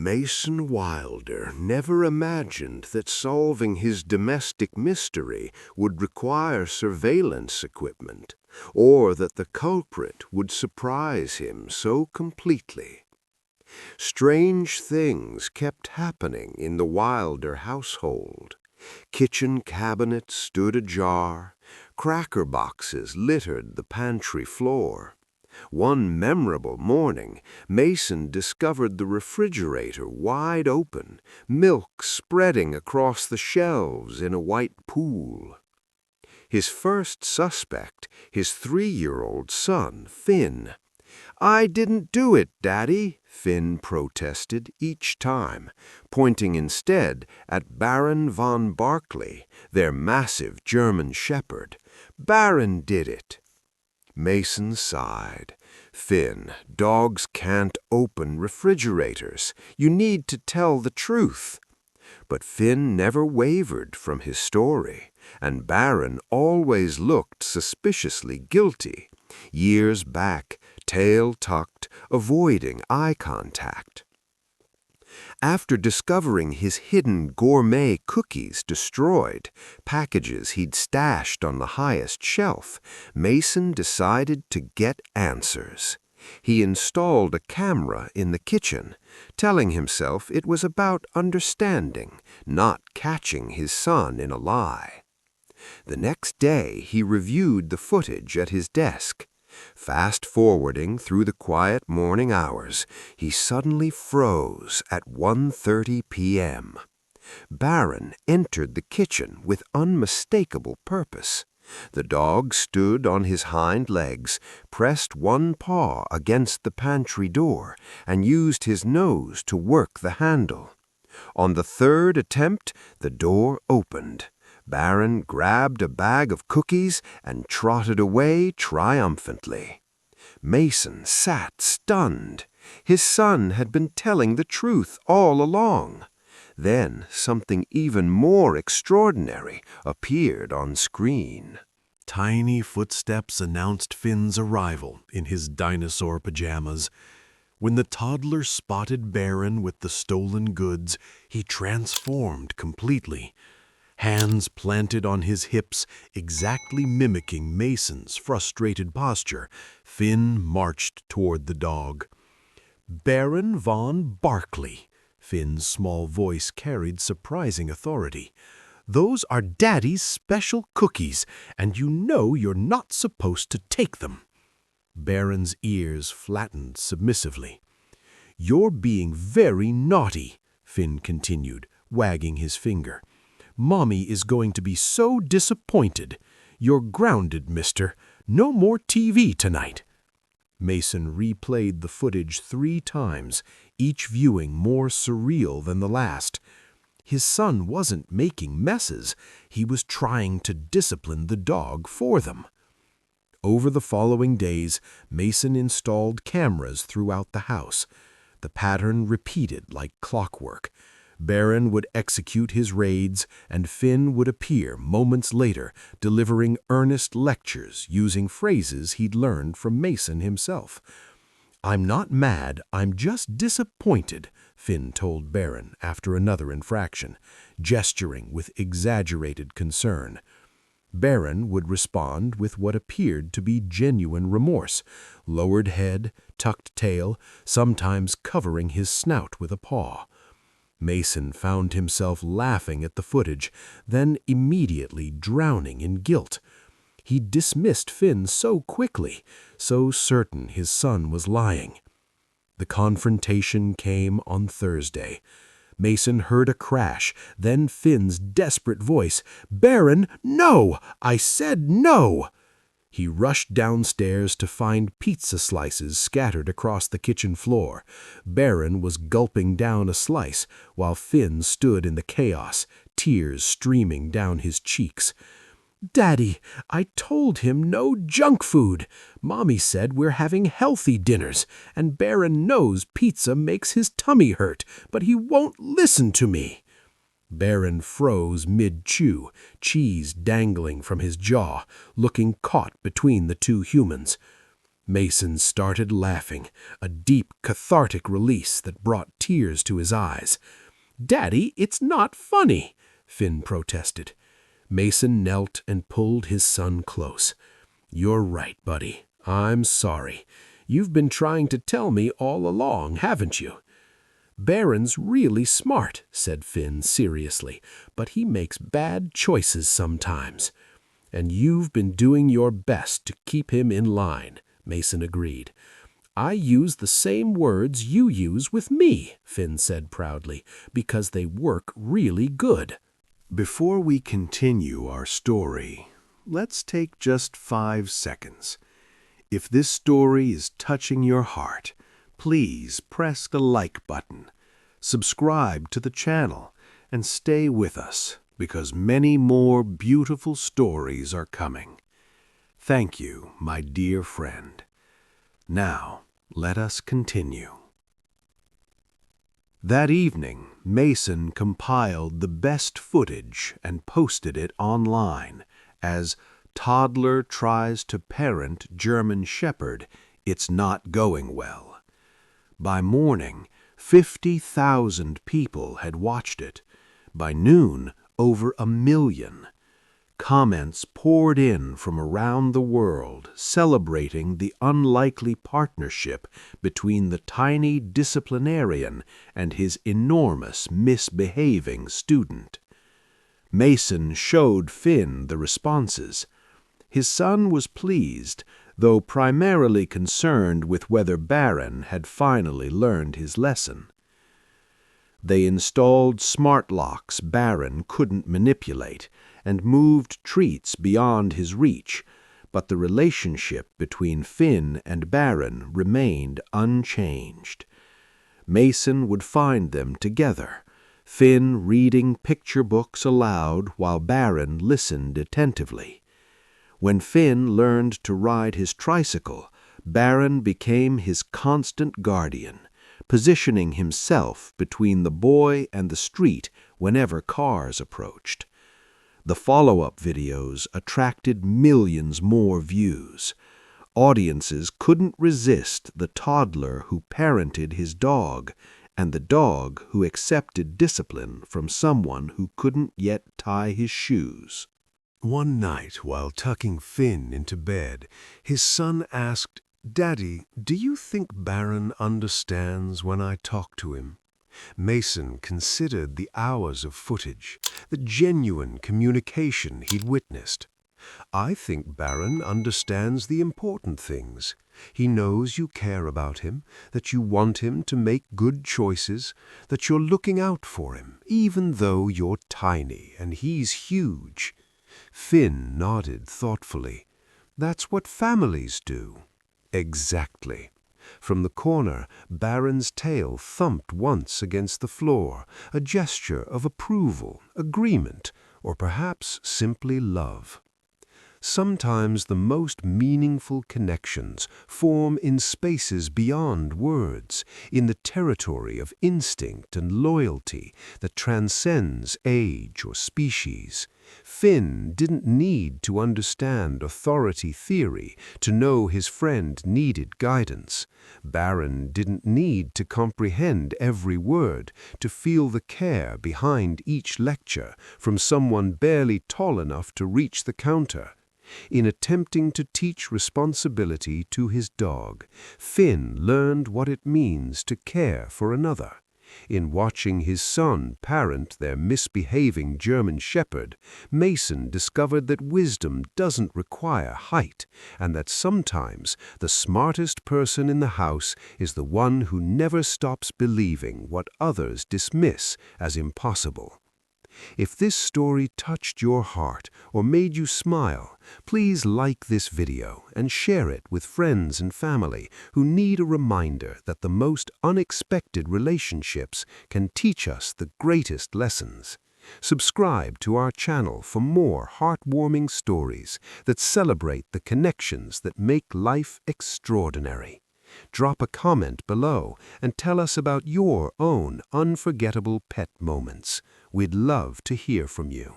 Mason Wilder never imagined that solving his domestic mystery would require surveillance equipment, or that the culprit would surprise him so completely. Strange things kept happening in the Wilder household. Kitchen cabinets stood ajar, cracker boxes littered the pantry floor. One memorable morning, Mason discovered the refrigerator wide open, milk spreading across the shelves in a white pool. His first suspect, his 3-year-old son, Finn. "I didn't do it, Daddy," Finn protested each time, pointing instead at Baron von Barclay, their massive German shepherd. "Baron did it." Mason sighed. "Finn, dogs can't open refrigerators. You need to tell the truth." But Finn never wavered from his story, and Baron always looked suspiciously guilty, years back, tail tucked, avoiding eye contact. After discovering his hidden gourmet cookies destroyed, packages he'd stashed on the highest shelf, Mason decided to get answers. He installed a camera in the kitchen, telling himself it was about understanding, not catching his son in a lie. The next day he reviewed the footage at his desk. Fast-forwarding through the quiet morning hours, he suddenly froze at 1:30 p.m. Baron entered the kitchen with unmistakable purpose. The dog stood on his hind legs, pressed one paw against the pantry door, and used his nose to work the handle. On the third attempt, the door opened. Baron grabbed a bag of cookies and trotted away triumphantly. Mason sat stunned. His son had been telling the truth all along. Then something even more extraordinary appeared on screen. Tiny footsteps announced Finn's arrival in his dinosaur pajamas. When the toddler spotted Baron with the stolen goods, he transformed completely. Hands planted on his hips, exactly mimicking Mason's frustrated posture, Finn marched toward the dog. "Baron von Barclay," Finn's small voice carried surprising authority. "Those are Daddy's special cookies, and you know you're not supposed to take them." Baron's ears flattened submissively. "You're being very naughty," Finn continued, wagging his finger. "Mommy is going to be so disappointed. You're grounded, mister. No more TV tonight." Mason replayed the footage 3 times, each viewing more surreal than the last. His son wasn't making messes. He was trying to discipline the dog for them. Over the following days, Mason installed cameras throughout the house. The pattern repeated like clockwork. Baron would execute his raids, and Finn would appear moments later, delivering earnest lectures using phrases he'd learned from Mason himself. "I'm not mad, I'm just disappointed," Finn told Baron after another infraction, gesturing with exaggerated concern. Baron would respond with what appeared to be genuine remorse, lowered head, tucked tail, sometimes covering his snout with a paw. Mason found himself laughing at the footage, then immediately drowning in guilt. He dismissed Finn so quickly, so certain his son was lying. The confrontation came on Thursday. Mason heard a crash, then Finn's desperate voice, "Baron, no! I said no!" He rushed downstairs to find pizza slices scattered across the kitchen floor. Baron was gulping down a slice, while Finn stood in the chaos, tears streaming down his cheeks. "Daddy, I told him no junk food. Mommy said we're having healthy dinners, and Baron knows pizza makes his tummy hurt, but he won't listen to me." Baron froze mid-chew, cheese dangling from his jaw, looking caught between the 2 humans. Mason started laughing, a deep, cathartic release that brought tears to his eyes. "Daddy, it's not funny," Finn protested. Mason knelt and pulled his son close. "You're right, buddy. I'm sorry. You've been trying to tell me all along, haven't you?" "Baron's really smart," said Finn seriously, "but he makes bad choices sometimes." "And you've been doing your best to keep him in line," Mason agreed. "I use the same words you use with me," Finn said proudly, "because they work really good." Before we continue our story, let's take just 5 seconds. If this story is touching your heart, please press the like button, subscribe to the channel, and stay with us because many more beautiful stories are coming. Thank you, my dear friend. Now, let us continue. That evening, Mason compiled the best footage and posted it online as "Toddler Tries to Parent German Shepherd, It's Not Going Well." By morning, 50,000 people had watched it. By noon, over 1 million. Comments poured in from around the world celebrating the unlikely partnership between the tiny disciplinarian and his enormous misbehaving student. Mason showed Finn the responses. His son was pleased, though primarily concerned with whether Baron had finally learned his lesson. They installed smart locks Baron couldn't manipulate and moved treats beyond his reach, but the relationship between Finn and Baron remained unchanged. Mason would find them together, Finn reading picture books aloud while Baron listened attentively. When Finn learned to ride his tricycle, Baron became his constant guardian, positioning himself between the boy and the street whenever cars approached. The follow-up videos attracted millions more views. Audiences couldn't resist the toddler who parented his dog and the dog who accepted discipline from someone who couldn't yet tie his shoes. One night, while tucking Finn into bed, his son asked, "Daddy, do you think Baron understands when I talk to him?" Mason considered the hours of footage, the genuine communication he'd witnessed. "I think Baron understands the important things. He knows you care about him, that you want him to make good choices, that you're looking out for him, even though you're tiny and he's huge." Finn nodded thoughtfully. "That's what families do." "Exactly." From the corner, Baron's tail thumped once against the floor, a gesture of approval, agreement, or perhaps simply love. Sometimes the most meaningful connections form in spaces beyond words, in the territory of instinct and loyalty that transcends age or species. Finn didn't need to understand authority theory to know his friend needed guidance. Baron didn't need to comprehend every word to feel the care behind each lecture from someone barely tall enough to reach the counter. In attempting to teach responsibility to his dog, Finn learned what it means to care for another. In watching his son parent their misbehaving German shepherd, Mason discovered that wisdom doesn't require height, and that sometimes the smartest person in the house is the one who never stops believing what others dismiss as impossible. If this story touched your heart or made you smile, please like this video and share it with friends and family who need a reminder that the most unexpected relationships can teach us the greatest lessons. Subscribe to our channel for more heartwarming stories that celebrate the connections that make life extraordinary. Drop a comment below and tell us about your own unforgettable pet moments. We'd love to hear from you.